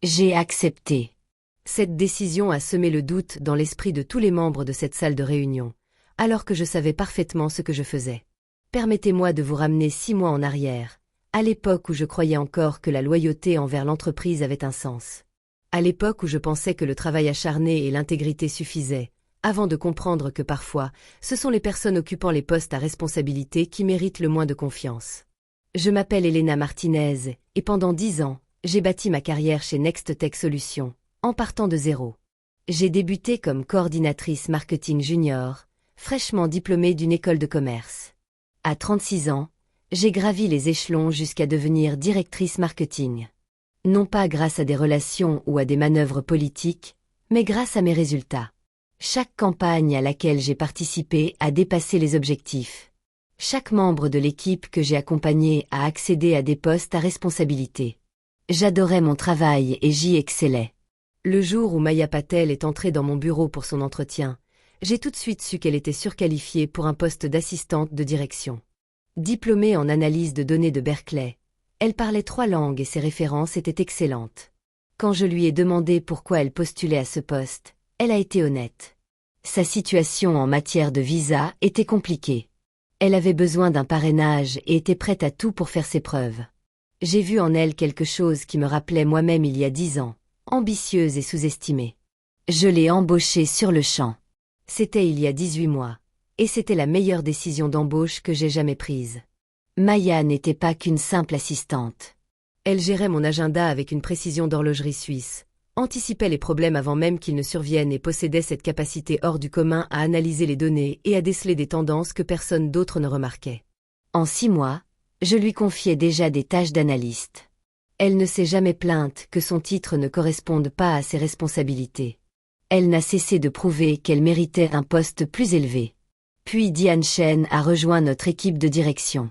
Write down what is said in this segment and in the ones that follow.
J'ai accepté. Cette décision a semé le doute dans l'esprit de tous les membres de cette salle de réunion, alors que je savais parfaitement ce que je faisais. Permettez-moi de vous ramener 6 mois en arrière, à l'époque où je croyais encore que la loyauté envers l'entreprise avait un sens. À l'époque où je pensais que le travail acharné et l'intégrité suffisaient, avant de comprendre que parfois, ce sont les personnes occupant les postes à responsabilité qui méritent le moins de confiance. Je m'appelle Elena Martinez, et pendant 10 ans, j'ai bâti ma carrière chez Next Tech Solutions, en partant de zéro. J'ai débuté comme coordinatrice marketing junior, fraîchement diplômée d'une école de commerce. À 36 ans, j'ai gravi les échelons jusqu'à devenir directrice marketing. Non pas grâce à des relations ou à des manœuvres politiques, mais grâce à mes résultats. Chaque campagne à laquelle j'ai participé a dépassé les objectifs. Chaque membre de l'équipe que j'ai accompagné a accédé à des postes à responsabilité. J'adorais mon travail et j'y excellais. Le jour où Maya Patel est entrée dans mon bureau pour son entretien, j'ai tout de suite su qu'elle était surqualifiée pour un poste d'assistante de direction. Diplômée en analyse de données de Berkeley, elle parlait 3 langues et ses références étaient excellentes. Quand je lui ai demandé pourquoi elle postulait à ce poste, elle a été honnête. Sa situation en matière de visa était compliquée. Elle avait besoin d'un parrainage et était prête à tout pour faire ses preuves. J'ai vu en elle quelque chose qui me rappelait moi-même il y a 10 ans, ambitieuse et sous-estimée. Je l'ai embauchée sur le champ. C'était il y a 18 mois, et c'était la meilleure décision d'embauche que j'ai jamais prise. Maya n'était pas qu'une simple assistante. Elle gérait mon agenda avec une précision d'horlogerie suisse, anticipait les problèmes avant même qu'ils ne surviennent et possédait cette capacité hors du commun à analyser les données et à déceler des tendances que personne d'autre ne remarquait. En 6 mois, je lui confiais déjà des tâches d'analyste. Elle ne s'est jamais plainte que son titre ne corresponde pas à ses responsabilités. Elle n'a cessé de prouver qu'elle méritait un poste plus élevé. Puis Diane Chen a rejoint notre équipe de direction.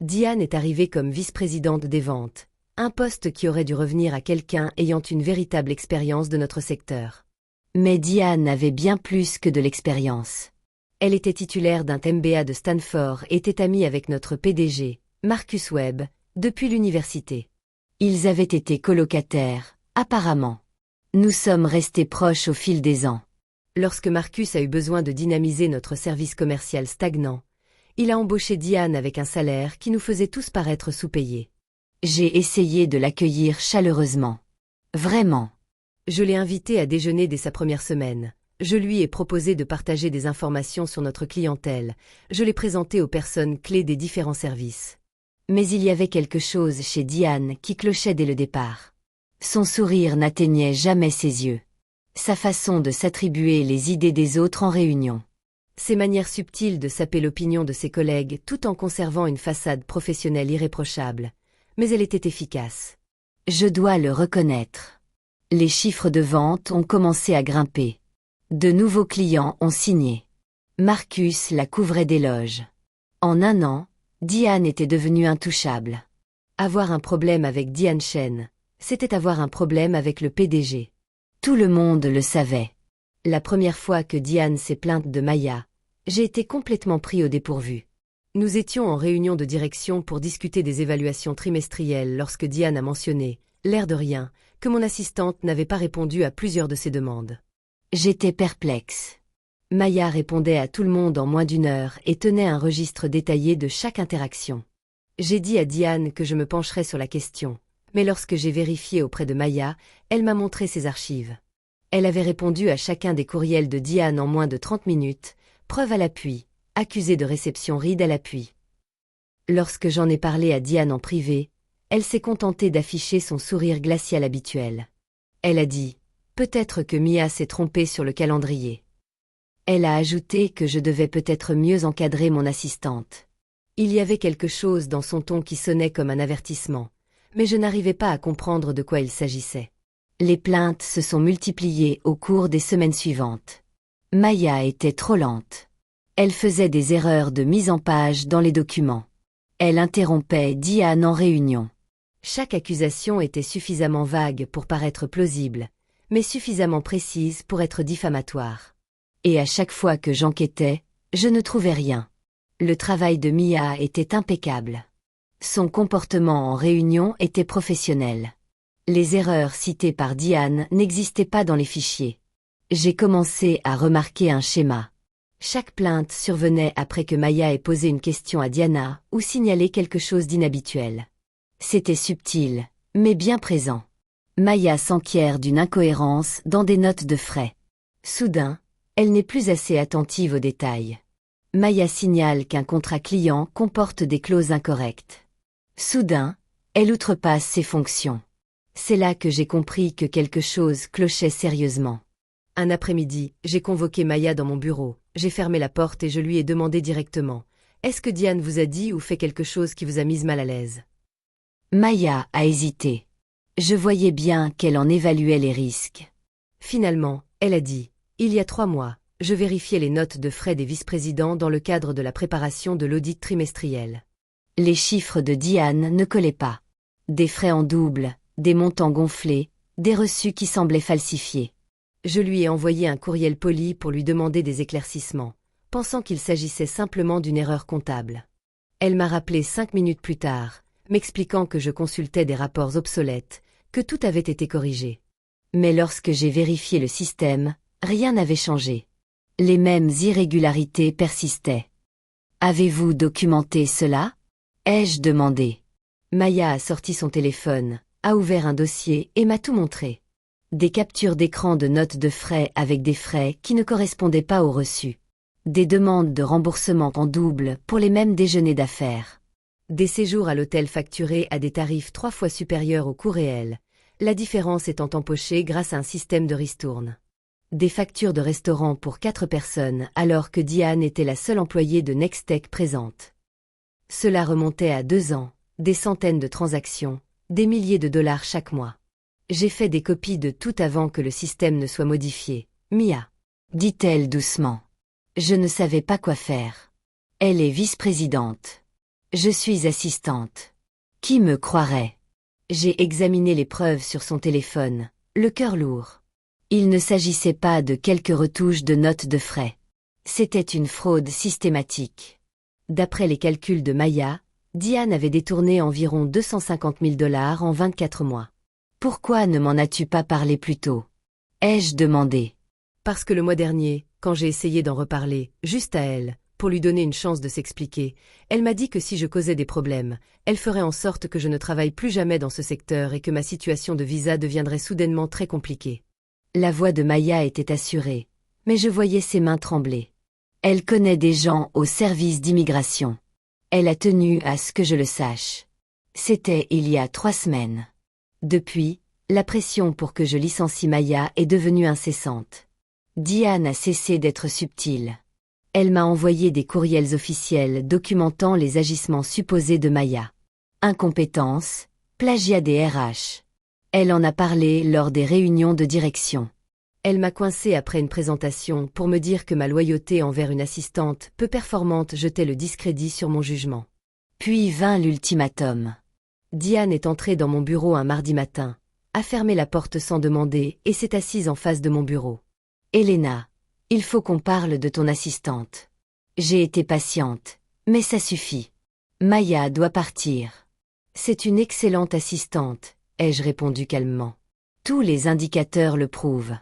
Diane est arrivée comme vice-présidente des ventes, un poste qui aurait dû revenir à quelqu'un ayant une véritable expérience de notre secteur. Mais Diane avait bien plus que de l'expérience. Elle était titulaire d'un MBA de Stanford et était amie avec notre PDG, Marcus Webb, depuis l'université. Ils avaient été colocataires, apparemment. Nous sommes restés proches au fil des ans. Lorsque Marcus a eu besoin de dynamiser notre service commercial stagnant, il a embauché Diane avec un salaire qui nous faisait tous paraître sous-payés. J'ai essayé de l'accueillir chaleureusement. Vraiment. Je l'ai invité à déjeuner dès sa première semaine. Je lui ai proposé de partager des informations sur notre clientèle. Je l'ai présenté aux personnes clés des différents services. Mais il y avait quelque chose chez Diane qui clochait dès le départ. Son sourire n'atteignait jamais ses yeux. Sa façon de s'attribuer les idées des autres en réunion. Ses manières subtiles de saper l'opinion de ses collègues tout en conservant une façade professionnelle irréprochable. Mais elle était efficace. Je dois le reconnaître. Les chiffres de vente ont commencé à grimper. De nouveaux clients ont signé. Marcus la couvrait d'éloges. En 1 an, Diane était devenue intouchable. Avoir un problème avec Diane Chen, c'était avoir un problème avec le PDG. Tout le monde le savait. La première fois que Diane s'est plainte de Maya, j'ai été complètement pris au dépourvu. Nous étions en réunion de direction pour discuter des évaluations trimestrielles lorsque Diane a mentionné, l'air de rien, que mon assistante n'avait pas répondu à plusieurs de ses demandes. J'étais perplexe. Maya répondait à tout le monde en moins d'1 heure et tenait un registre détaillé de chaque interaction. J'ai dit à Diane que je me pencherais sur la question, mais lorsque j'ai vérifié auprès de Maya, elle m'a montré ses archives. Elle avait répondu à chacun des courriels de Diane en moins de 30 minutes, preuve à l'appui, accusée de réception ride à l'appui. Lorsque j'en ai parlé à Diane en privé, elle s'est contentée d'afficher son sourire glacial habituel. Elle a dit « Peut-être que Mia s'est trompée sur le calendrier ». Elle a ajouté que je devais peut-être mieux encadrer mon assistante. Il y avait quelque chose dans son ton qui sonnait comme un avertissement, mais je n'arrivais pas à comprendre de quoi il s'agissait. Les plaintes se sont multipliées au cours des semaines suivantes. Maya était trop lente. Elle faisait des erreurs de mise en page dans les documents. Elle interrompait Diane en réunion. Chaque accusation était suffisamment vague pour paraître plausible, mais suffisamment précise pour être diffamatoire. Et à chaque fois que j'enquêtais, je ne trouvais rien. Le travail de Mia était impeccable. Son comportement en réunion était professionnel. Les erreurs citées par Diane n'existaient pas dans les fichiers. J'ai commencé à remarquer un schéma. Chaque plainte survenait après que Maya ait posé une question à Diana ou signalé quelque chose d'inhabituel. C'était subtil, mais bien présent. Maya s'enquiert d'une incohérence dans des notes de frais. Soudain, elle n'est plus assez attentive aux détails. Maya signale qu'un contrat client comporte des clauses incorrectes. Soudain, elle outrepasse ses fonctions. C'est là que j'ai compris que quelque chose clochait sérieusement. Un après-midi, j'ai convoqué Maya dans mon bureau, j'ai fermé la porte et je lui ai demandé directement « Est-ce que Diane vous a dit ou fait quelque chose qui vous a mise mal à l'aise ?» Maya a hésité. Je voyais bien qu'elle en évaluait les risques. Finalement, elle a dit « Il y a 3 mois, je vérifiais les notes de frais des vice-présidents dans le cadre de la préparation de l'audit trimestriel. Les chiffres de Diane ne collaient pas. Des frais en double, des montants gonflés, des reçus qui semblaient falsifiés. Je lui ai envoyé un courriel poli pour lui demander des éclaircissements, pensant qu'il s'agissait simplement d'une erreur comptable. Elle m'a rappelé 5 minutes plus tard, m'expliquant que je consultais des rapports obsolètes, que tout avait été corrigé. Mais lorsque j'ai vérifié le système, rien n'avait changé. Les mêmes irrégularités persistaient. « Avez-vous documenté cela ?» ai-je demandé. Maya a sorti son téléphone, a ouvert un dossier et m'a tout montré. Des captures d'écran de notes de frais avec des frais qui ne correspondaient pas aux reçus. Des demandes de remboursement en double pour les mêmes déjeuners d'affaires. Des séjours à l'hôtel facturés à des tarifs 3 fois supérieurs au coût réel, la différence étant empochée grâce à un système de ristourne. Des factures de restaurant pour 4 personnes alors que Diane était la seule employée de Nextech présente. Cela remontait à 2 ans, des centaines de transactions, des milliers de dollars chaque mois. J'ai fait des copies de tout avant que le système ne soit modifié. Mia, dit-elle doucement. Je ne savais pas quoi faire. Elle est vice-présidente. Je suis assistante. Qui me croirait? J'ai examiné les preuves sur son téléphone, le cœur lourd. Il ne s'agissait pas de quelques retouches de notes de frais. C'était une fraude systématique. D'après les calculs de Maya, Diane avait détourné environ 250 000 $ en 24 mois. Pourquoi ne m'en as-tu pas parlé plus tôt? Ai-je demandé. Parce que le mois dernier, quand j'ai essayé d'en reparler, juste à elle, pour lui donner une chance de s'expliquer, elle m'a dit que si je causais des problèmes, elle ferait en sorte que je ne travaille plus jamais dans ce secteur et que ma situation de visa deviendrait soudainement très compliquée. La voix de Maya était assurée, mais je voyais ses mains trembler. Elle connaît des gens au service d'immigration. Elle a tenu à ce que je le sache. C'était il y a 3 semaines. Depuis, la pression pour que je licencie Maya est devenue incessante. Diane a cessé d'être subtile. Elle m'a envoyé des courriels officiels documentant les agissements supposés de Maya. Incompétence, plagiat des RH. Elle en a parlé lors des réunions de direction. Elle m'a coincé après une présentation pour me dire que ma loyauté envers une assistante peu performante jetait le discrédit sur mon jugement. Puis vint l'ultimatum. Diane est entrée dans mon bureau un mardi matin, a fermé la porte sans demander et s'est assise en face de mon bureau. « Elena, il faut qu'on parle de ton assistante. » J'ai été patiente, mais ça suffit. Maya doit partir. « C'est une excellente assistante, » ai-je répondu calmement. « Tous les indicateurs le prouvent. »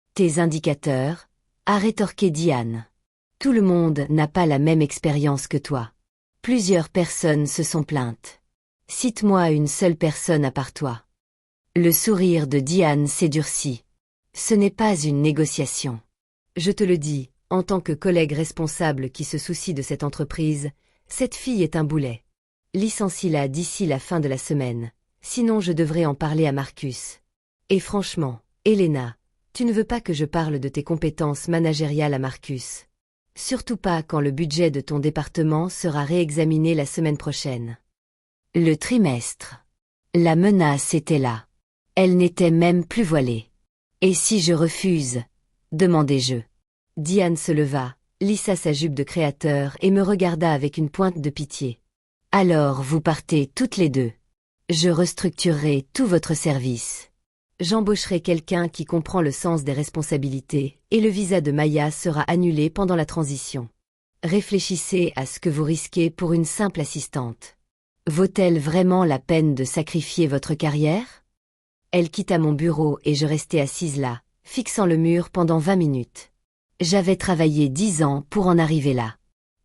« Tes indicateurs ?» a rétorqué Diane. « Tout le monde n'a pas la même expérience que toi. Plusieurs personnes se sont plaintes. Cite-moi une seule personne à part toi. » Le sourire de Diane s'est durci. Ce n'est pas une négociation. Je te le dis, en tant que collègue responsable qui se soucie de cette entreprise, cette fille est un boulet. Licencie-la d'ici la fin de la semaine, sinon je devrais en parler à Marcus. Et franchement, Elena, tu ne veux pas que je parle de tes compétences managériales à Marcus. Surtout pas quand le budget de ton département sera réexaminé la semaine prochaine. Le trimestre. La menace était là. Elle n'était même plus voilée. Et si je refuse? Demandai-je. Diane se leva, lissa sa jupe de créateur et me regarda avec une pointe de pitié. Alors vous partez toutes les deux. Je restructurerai tout votre service. J'embaucherai quelqu'un qui comprend le sens des responsabilités et le visa de Maya sera annulé pendant la transition. Réfléchissez à ce que vous risquez pour une simple assistante. Vaut-elle vraiment la peine de sacrifier votre carrière? Elle quitta mon bureau et je restai assise là, fixant le mur pendant 20 minutes. J'avais travaillé 10 ans pour en arriver là.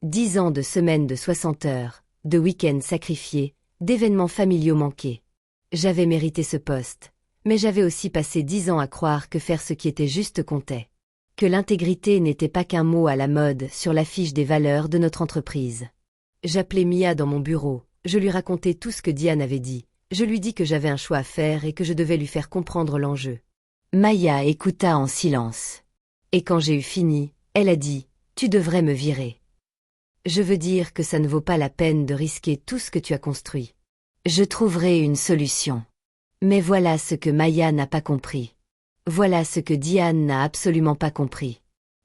10 ans de semaines de 60 heures, de week-ends sacrifiés, d'événements familiaux manqués. J'avais mérité ce poste, mais j'avais aussi passé 10 ans à croire que faire ce qui était juste comptait. Que l'intégrité n'était pas qu'un mot à la mode sur l'affiche des valeurs de notre entreprise. J'appelai Mia dans mon bureau, je lui racontai tout ce que Diane avait dit. Je lui dis que j'avais un choix à faire et que je devais lui faire comprendre l'enjeu. Maya écouta en silence. Et quand j'ai eu fini, elle a dit « Tu devrais me virer. Je veux dire que ça ne vaut pas la peine de risquer tout ce que tu as construit. Je trouverai une solution. » Mais voilà ce que Maya n'a pas compris. Voilà ce que Diane n'a absolument pas compris.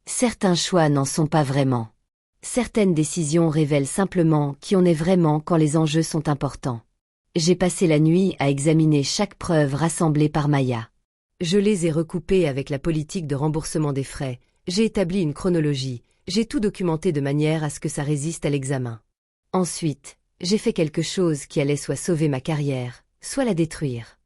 Certains choix n'en sont pas vraiment. Certaines décisions révèlent simplement qui on est vraiment quand les enjeux sont importants. J'ai passé la nuit à examiner chaque preuve rassemblée par Maya. Je les ai recoupées avec la politique de remboursement des frais, j'ai établi une chronologie, j'ai tout documenté de manière à ce que ça résiste à l'examen. Ensuite, j'ai fait quelque chose qui allait soit sauver ma carrière, soit la détruire.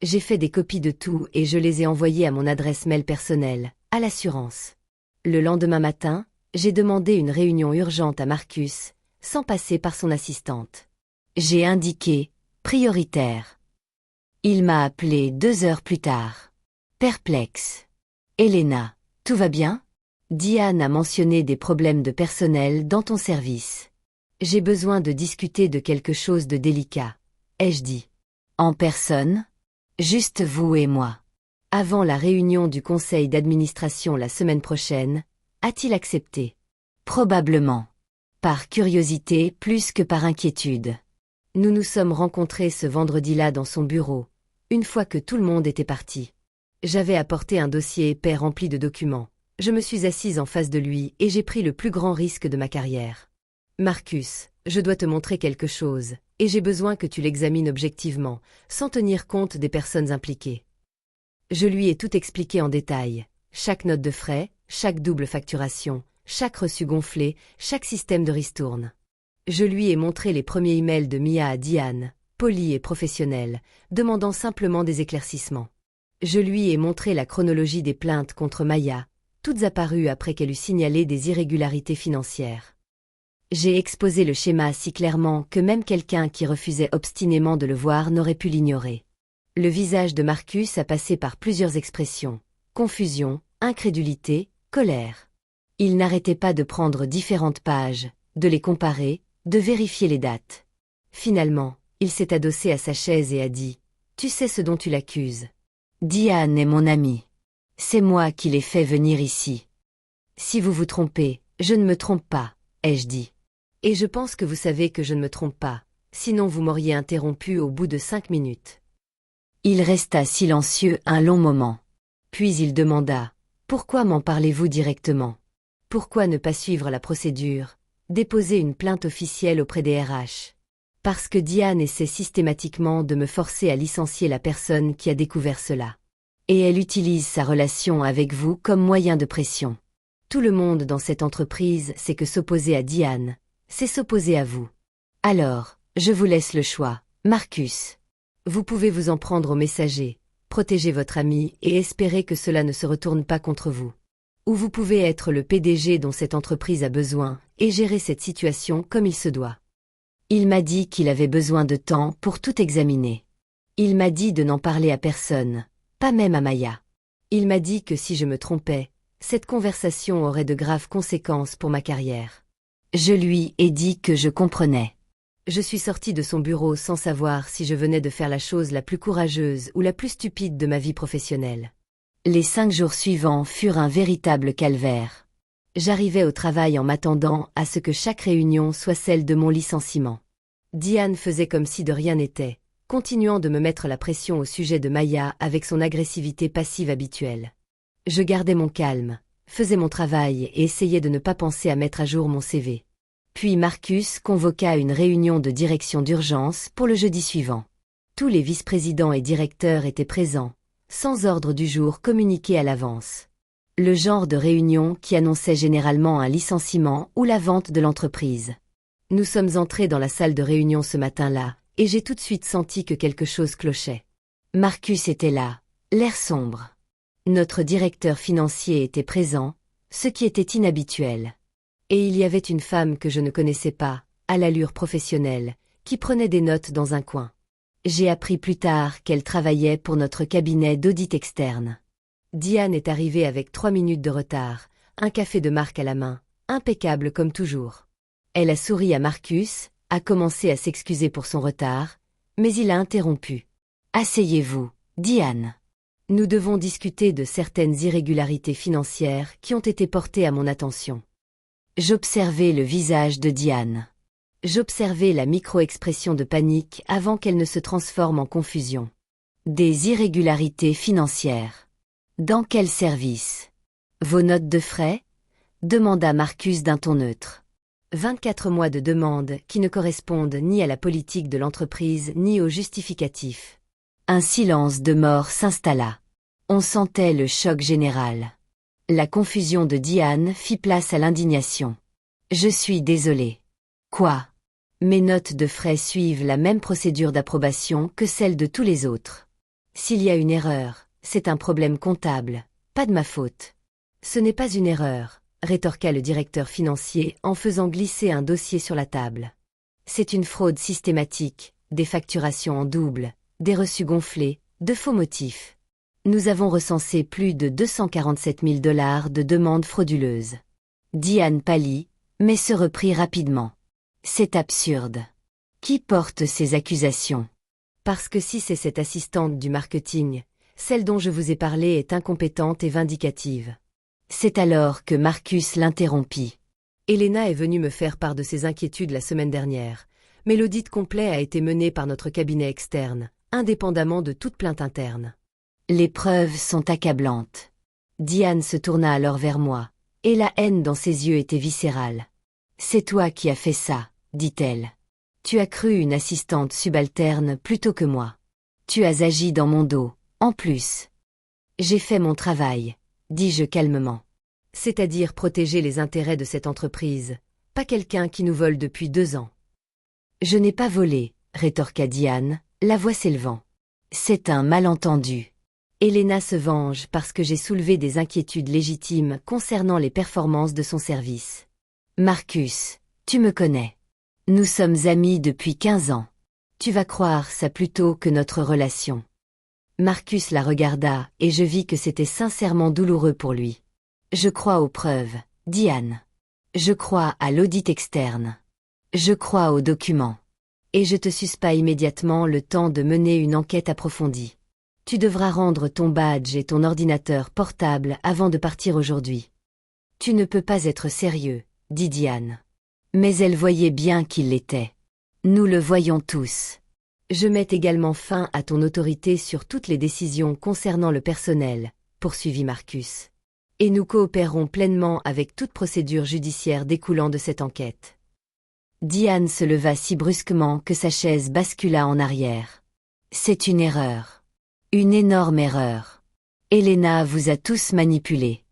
J'ai fait des copies de tout et je les ai envoyées à mon adresse mail personnelle, à l'assurance. Le lendemain matin, j'ai demandé une réunion urgente à Marcus, sans passer par son assistante. J'ai indiqué prioritaire. Il m'a appelé 2 heures plus tard. Perplexe. Elena, tout va bien? Diane a mentionné des problèmes de personnel dans ton service. J'ai besoin de discuter de quelque chose de délicat, ai-je dit. En personne? Juste vous et moi. Avant la réunion du conseil d'administration la semaine prochaine, a-t-il accepté? Probablement. Par curiosité plus que par inquiétude. Nous nous sommes rencontrés ce vendredi-là dans son bureau, une fois que tout le monde était parti. J'avais apporté un dossier épais rempli de documents. Je me suis assise en face de lui et j'ai pris le plus grand risque de ma carrière. Marcus, je dois te montrer quelque chose, et j'ai besoin que tu l'examines objectivement, sans tenir compte des personnes impliquées. Je lui ai tout expliqué en détail, chaque note de frais, chaque double facturation, chaque reçu gonflé, chaque système de ristourne. Je lui ai montré les premiers emails de Mia à Diane, polis et professionnels, demandant simplement des éclaircissements. Je lui ai montré la chronologie des plaintes contre Maya, toutes apparues après qu'elle eut signalé des irrégularités financières. J'ai exposé le schéma si clairement que même quelqu'un qui refusait obstinément de le voir n'aurait pu l'ignorer. Le visage de Marcus a passé par plusieurs expressions, confusion, incrédulité, colère. Il n'arrêtait pas de prendre différentes pages, de les comparer, de vérifier les dates. Finalement, il s'est adossé à sa chaise et a dit « Tu sais ce dont tu l'accuses. Diane est mon amie. C'est moi qui l'ai fait venir ici. Si vous vous trompez, je ne me trompe pas, ai-je dit. Et je pense que vous savez que je ne me trompe pas, sinon vous m'auriez interrompu au bout de 5 minutes. » Il resta silencieux un long moment. Puis il demanda « Pourquoi m'en parlez-vous directement? Pourquoi ne pas suivre la procédure, déposer une plainte officielle auprès des RH? Parce que Diane essaie systématiquement de me forcer à licencier la personne qui a découvert cela. Et elle utilise sa relation avec vous comme moyen de pression. Tout le monde dans cette entreprise sait que s'opposer à Diane, c'est s'opposer à vous. Alors, je vous laisse le choix, Marcus. Vous pouvez vous en prendre au messager, protéger votre ami et espérer que cela ne se retourne pas contre vous. Ou vous pouvez être le PDG dont cette entreprise a besoin et gérer cette situation comme il se doit. Il m'a dit qu'il avait besoin de temps pour tout examiner. Il m'a dit de n'en parler à personne, pas même à Maya. Il m'a dit que si je me trompais, cette conversation aurait de graves conséquences pour ma carrière. Je lui ai dit que je comprenais. Je suis sortie de son bureau sans savoir si je venais de faire la chose la plus courageuse ou la plus stupide de ma vie professionnelle. Les 5 jours suivants furent un véritable calvaire. J'arrivais au travail en m'attendant à ce que chaque réunion soit celle de mon licenciement. Diane faisait comme si de rien n'était, continuant de me mettre la pression au sujet de Maya avec son agressivité passive habituelle. Je gardais mon calme, faisais mon travail et essayais de ne pas penser à mettre à jour mon CV. Puis Marcus convoqua une réunion de direction d'urgence pour le jeudi suivant. Tous les vice-présidents et directeurs étaient présents, sans ordre du jour communiqué à l'avance. Le genre de réunion qui annonçait généralement un licenciement ou la vente de l'entreprise. Nous sommes entrés dans la salle de réunion ce matin-là, et j'ai tout de suite senti que quelque chose clochait. Marcus était là, l'air sombre. Notre directeur financier était présent, ce qui était inhabituel. Et il y avait une femme que je ne connaissais pas, à l'allure professionnelle, qui prenait des notes dans un coin. J'ai appris plus tard qu'elle travaillait pour notre cabinet d'audit externe. Diane est arrivée avec 3 minutes de retard, un café de marque à la main, impeccable comme toujours. Elle a souri à Marcus, a commencé à s'excuser pour son retard, mais il a interrompu. « Asseyez-vous, Diane. Nous devons discuter de certaines irrégularités financières qui ont été portées à mon attention. » J'observais le visage de Diane. J'observais la micro-expression de panique avant qu'elle ne se transforme en confusion. Des irrégularités financières. Dans quel service? Vos notes de frais? Demanda Marcus d'un ton neutre. 24 mois de demandes qui ne correspondent ni à la politique de l'entreprise ni aux justificatifs. Un silence de mort s'installa. On sentait le choc général. La confusion de Diane fit place à l'indignation. Je suis désolé. Quoi? Mes notes de frais suivent la même procédure d'approbation que celle de tous les autres. S'il y a une erreur, c'est un problème comptable, pas de ma faute. Ce n'est pas une erreur, rétorqua le directeur financier en faisant glisser un dossier sur la table. C'est une fraude systématique, des facturations en double, des reçus gonflés, de faux motifs. Nous avons recensé plus de 247 000 $ de demandes frauduleuses. Diane pâlit, mais se reprit rapidement. C'est absurde. Qui porte ces accusations? Parce que si c'est cette assistante du marketing, celle dont je vous ai parlé est incompétente et vindicative. C'est alors que Marcus l'interrompit. Elena est venue me faire part de ses inquiétudes la semaine dernière, mais l'audit complet a été mené par notre cabinet externe, indépendamment de toute plainte interne. Les preuves sont accablantes. Diane se tourna alors vers moi, et la haine dans ses yeux était viscérale. C'est toi qui as fait ça, dit-elle. Tu as cru une assistante subalterne plutôt que moi. Tu as agi dans mon dos, en plus. J'ai fait mon travail, dis-je calmement. C'est-à-dire protéger les intérêts de cette entreprise, pas quelqu'un qui nous vole depuis 2 ans. Je n'ai pas volé, rétorqua Diane, la voix s'élevant. C'est un malentendu. Elena se venge parce que j'ai soulevé des inquiétudes légitimes concernant les performances de son service. Marcus, tu me connais. Nous sommes amis depuis 15 ans. Tu vas croire ça plutôt que notre relation. Marcus la regarda et je vis que c'était sincèrement douloureux pour lui. Je crois aux preuves, Diane. Je crois à l'audit externe. Je crois aux documents. Et je te suspends immédiatement le temps de mener une enquête approfondie. Tu devras rendre ton badge et ton ordinateur portable avant de partir aujourd'hui. Tu ne peux pas être sérieux, dit Diane. Mais elle voyait bien qu'il l'était. Nous le voyons tous. Je mets également fin à ton autorité sur toutes les décisions concernant le personnel, poursuivit Marcus. Et nous coopérerons pleinement avec toute procédure judiciaire découlant de cette enquête. Diane se leva si brusquement que sa chaise bascula en arrière. C'est une erreur. Une énorme erreur. Elena vous a tous manipulés.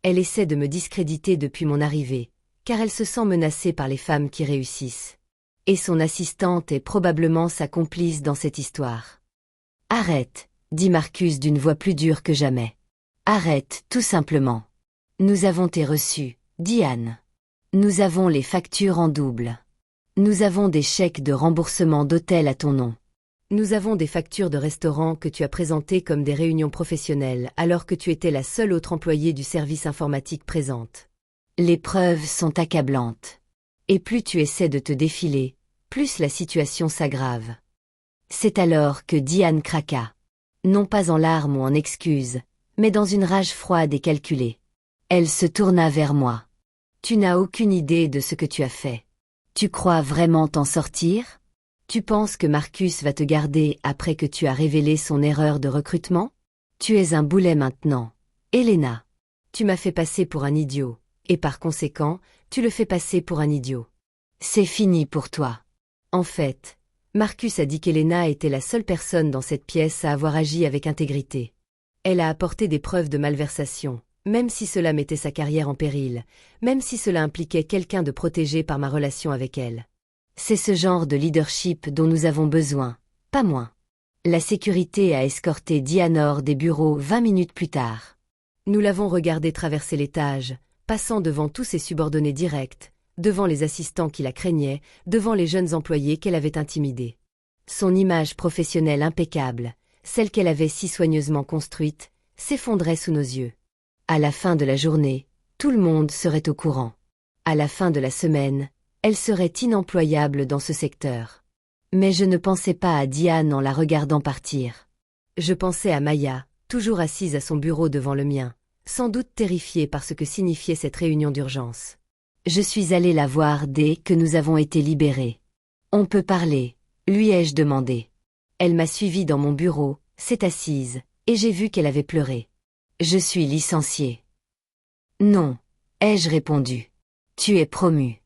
Elle essaie de me discréditer depuis mon arrivée, car elle se sent menacée par les femmes qui réussissent. Et son assistante est probablement sa complice dans cette histoire. Arrête, dit Marcus d'une voix plus dure que jamais. Arrête, tout simplement. Nous avons tes reçus, Diane. Nous avons les factures en double. Nous avons des chèques de remboursement d'hôtel à ton nom. Nous avons des factures de restaurant que tu as présentées comme des réunions professionnelles alors que tu étais la seule autre employée du service informatique présente. Les preuves sont accablantes. Et plus tu essaies de te défiler, plus la situation s'aggrave. C'est alors que Diane craqua. Non pas en larmes ou en excuses, mais dans une rage froide et calculée. Elle se tourna vers moi. Tu n'as aucune idée de ce que tu as fait. Tu crois vraiment t'en sortir? Tu penses que Marcus va te garder après que tu as révélé son erreur de recrutement? Tu es un boulet maintenant. Elena. Tu m'as fait passer pour un idiot, et par conséquent, tu le fais passer pour un idiot. C'est fini pour toi. En fait, Marcus a dit qu'Elena était la seule personne dans cette pièce à avoir agi avec intégrité. Elle a apporté des preuves de malversation, même si cela mettait sa carrière en péril, même si cela impliquait quelqu'un de protégé par ma relation avec elle. C'est ce genre de leadership dont nous avons besoin, pas moins. La sécurité a escorté Diane hors des bureaux 20 minutes plus tard. Nous l'avons regardée traverser l'étage, passant devant tous ses subordonnés directs, devant les assistants qui la craignaient, devant les jeunes employés qu'elle avait intimidés. Son image professionnelle impeccable, celle qu'elle avait si soigneusement construite, s'effondrait sous nos yeux. À la fin de la journée, tout le monde serait au courant. À la fin de la semaine, elle serait inemployable dans ce secteur. Mais je ne pensais pas à Diane en la regardant partir. Je pensais à Maya, toujours assise à son bureau devant le mien, sans doute terrifiée par ce que signifiait cette réunion d'urgence. Je suis allée la voir dès que nous avons été libérés. « On peut parler ?» lui ai-je demandé. Elle m'a suivie dans mon bureau, s'est assise, et j'ai vu qu'elle avait pleuré. « Je suis licenciée. »« Non, » ai-je répondu. « Tu es promue.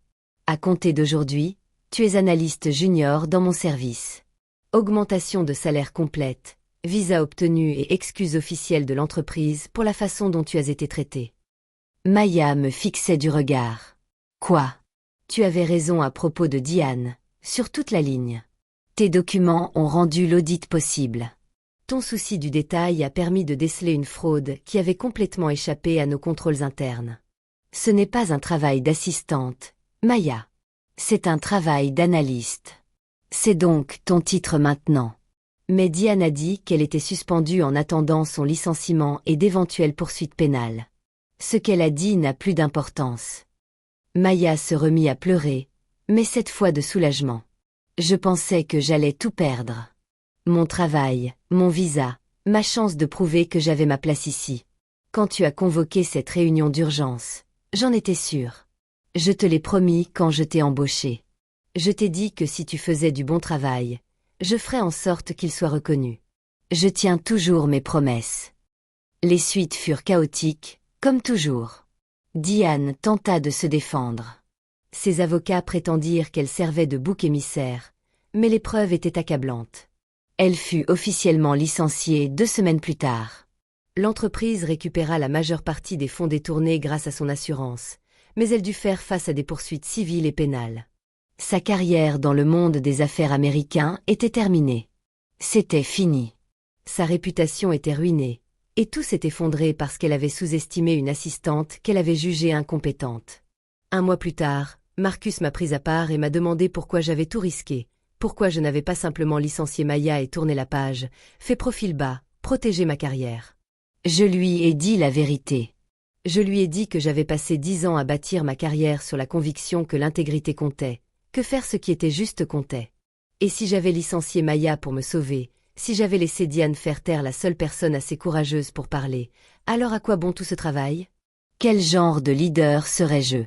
À compter d'aujourd'hui, tu es analyste junior dans mon service. Augmentation de salaire complète, visa obtenu et excuse officielle de l'entreprise pour la façon dont tu as été traité. » Maya me fixait du regard. « Quoi ? Tu avais raison à propos de Diane, sur toute la ligne. Tes documents ont rendu l'audit possible. Ton souci du détail a permis de déceler une fraude qui avait complètement échappé à nos contrôles internes. Ce n'est pas un travail d'assistante, Maya. C'est un travail d'analyste. C'est donc ton titre maintenant. » Mais Diane a dit qu'elle était suspendue en attendant son licenciement et d'éventuelles poursuites pénales. Ce qu'elle a dit n'a plus d'importance. Maya se remit à pleurer, mais cette fois de soulagement. Je pensais que j'allais tout perdre. Mon travail, mon visa, ma chance de prouver que j'avais ma place ici. Quand tu as convoqué cette réunion d'urgence, j'en étais sûre. Je te l'ai promis quand je t'ai embauché. Je t'ai dit que si tu faisais du bon travail, je ferais en sorte qu'il soit reconnu. Je tiens toujours mes promesses. Les suites furent chaotiques, comme toujours. Diane tenta de se défendre. Ses avocats prétendirent qu'elle servait de bouc émissaire, mais les preuves étaient accablantes. Elle fut officiellement licenciée 2 semaines plus tard. L'entreprise récupéra la majeure partie des fonds détournés grâce à son assurance, mais elle dut faire face à des poursuites civiles et pénales. Sa carrière dans le monde des affaires américain était terminée. C'était fini. Sa réputation était ruinée, et tout s'est effondré parce qu'elle avait sous-estimé une assistante qu'elle avait jugée incompétente. 1 mois plus tard, Marcus m'a prise à part et m'a demandé pourquoi j'avais tout risqué, pourquoi je n'avais pas simplement licencié Maya et tourné la page, fait profil bas, protégé ma carrière. Je lui ai dit la vérité. Je lui ai dit que j'avais passé 10 ans à bâtir ma carrière sur la conviction que l'intégrité comptait, que faire ce qui était juste comptait. Et si j'avais licencié Maya pour me sauver, si j'avais laissé Diane faire taire la seule personne assez courageuse pour parler, alors à quoi bon tout ce travail? Quel genre de leader serais-je?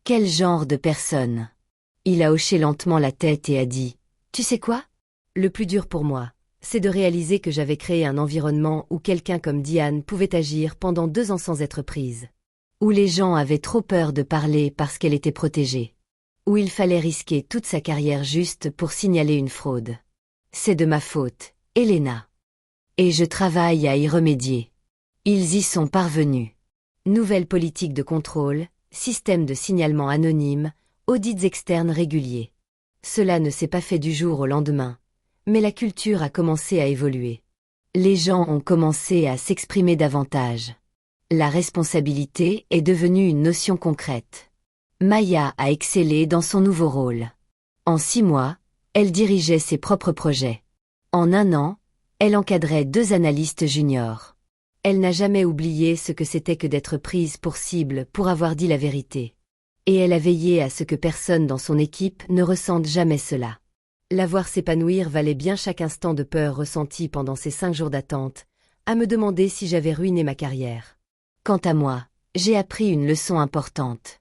Quel genre de personne? Il a hoché lentement la tête et a dit « Tu sais quoi? Le plus dur pour moi, c'est de réaliser que j'avais créé un environnement où quelqu'un comme Diane pouvait agir pendant 2 ans sans être prise. Où les gens avaient trop peur de parler parce qu'elle était protégée. Où il fallait risquer toute sa carrière juste pour signaler une fraude. C'est de ma faute, Elena. Et je travaille à y remédier. Ils y sont parvenus. Nouvelle politique de contrôle, système de signalement anonyme, audits externes réguliers. Cela ne s'est pas fait du jour au lendemain, mais la culture a commencé à évoluer. Les gens ont commencé à s'exprimer davantage. La responsabilité est devenue une notion concrète. Maya a excellé dans son nouveau rôle. En 6 mois, elle dirigeait ses propres projets. En 1 an, elle encadrait 2 analystes juniors. Elle n'a jamais oublié ce que c'était que d'être prise pour cible pour avoir dit la vérité. Et elle a veillé à ce que personne dans son équipe ne ressente jamais cela. La voir s'épanouir valait bien chaque instant de peur ressenti pendant ces 5 jours d'attente, à me demander si j'avais ruiné ma carrière. Quant à moi, j'ai appris une leçon importante.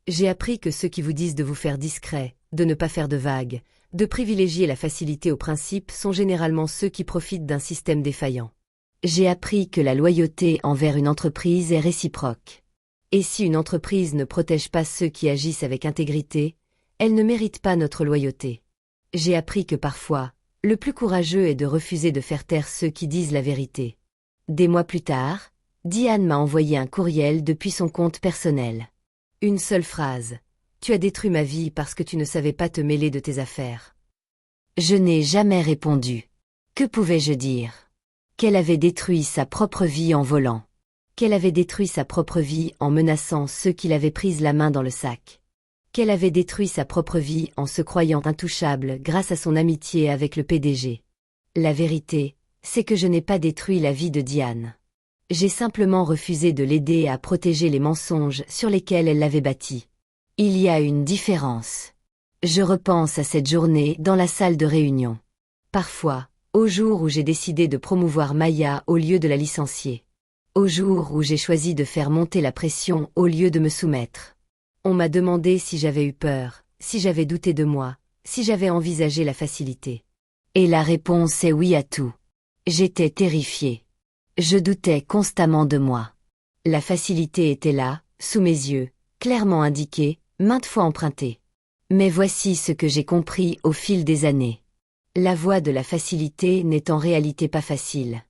J'ai appris que ceux qui vous disent de vous faire discret, de ne pas faire de vagues, de privilégier la facilité au principe sont généralement ceux qui profitent d'un système défaillant. J'ai appris que la loyauté envers une entreprise est réciproque. Et si une entreprise ne protège pas ceux qui agissent avec intégrité, elle ne mérite pas notre loyauté. J'ai appris que parfois, le plus courageux est de refuser de faire taire ceux qui disent la vérité. Des mois plus tard, Diane m'a envoyé un courriel depuis son compte personnel. Une seule phrase. Tu as détruit ma vie parce que tu ne savais pas te mêler de tes affaires. Je n'ai jamais répondu. Que pouvais-je dire? Qu'elle avait détruit sa propre vie en volant. Qu'elle avait détruit sa propre vie en menaçant ceux qui l'avaient prise la main dans le sac. Qu'elle avait détruit sa propre vie en se croyant intouchable grâce à son amitié avec le PDG. La vérité, c'est que je n'ai pas détruit la vie de Diane. J'ai simplement refusé de l'aider à protéger les mensonges sur lesquels elle l'avait bâti. Il y a une différence. Je repense à cette journée dans la salle de réunion. Parfois, au jour où j'ai décidé de promouvoir Maya au lieu de la licencier. Au jour où j'ai choisi de faire monter la pression au lieu de me soumettre. On m'a demandé si j'avais eu peur, si j'avais douté de moi, si j'avais envisagé la facilité. Et la réponse est oui à tout. J'étais terrifiée. Je doutais constamment de moi. La facilité était là, sous mes yeux, clairement indiquée, maintes fois empruntée. Mais voici ce que j'ai compris au fil des années. La voie de la facilité n'est en réalité pas facile.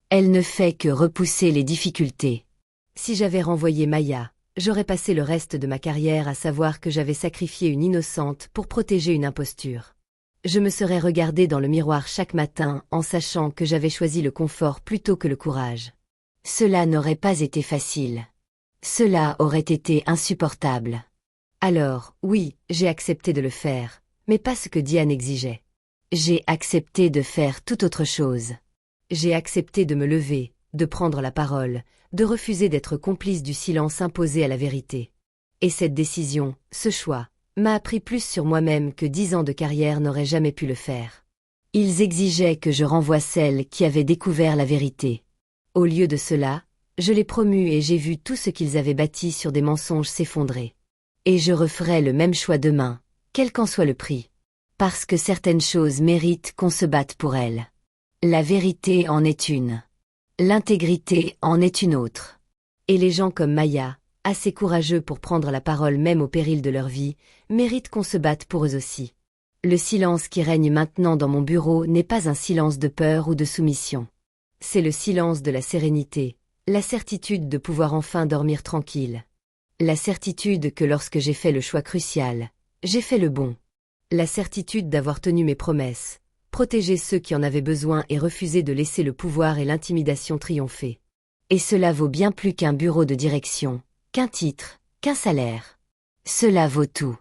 Elle ne fait que repousser les difficultés. Si j'avais renvoyé Maya, j'aurais passé le reste de ma carrière à savoir que j'avais sacrifié une innocente pour protéger une imposture. Je me serais regardé dans le miroir chaque matin en sachant que j'avais choisi le confort plutôt que le courage. Cela n'aurait pas été facile. Cela aurait été insupportable. Alors, oui, j'ai accepté de le faire, mais pas ce que Diane exigeait. J'ai accepté de faire tout autre chose. J'ai accepté de me lever, de prendre la parole, de refuser d'être complice du silence imposé à la vérité. Et cette décision, ce choix, m'a appris plus sur moi-même que 10 ans de carrière n'auraient jamais pu le faire. Ils exigeaient que je renvoie celle qui avait découvert la vérité. Au lieu de cela, je l'ai promu et j'ai vu tout ce qu'ils avaient bâti sur des mensonges s'effondrer. Et je referai le même choix demain, quel qu'en soit le prix. Parce que certaines choses méritent qu'on se batte pour elles. La vérité en est une. L'intégrité en est une autre. Et les gens comme Maya, assez courageux pour prendre la parole même au péril de leur vie, méritent qu'on se batte pour eux aussi. Le silence qui règne maintenant dans mon bureau n'est pas un silence de peur ou de soumission. C'est le silence de la sérénité, la certitude de pouvoir enfin dormir tranquille. La certitude que lorsque j'ai fait le choix crucial, j'ai fait le bon. La certitude d'avoir tenu mes promesses, protégé ceux qui en avaient besoin et refusé de laisser le pouvoir et l'intimidation triompher. Et cela vaut bien plus qu'un bureau de direction, qu'un titre, qu'un salaire. Cela vaut tout.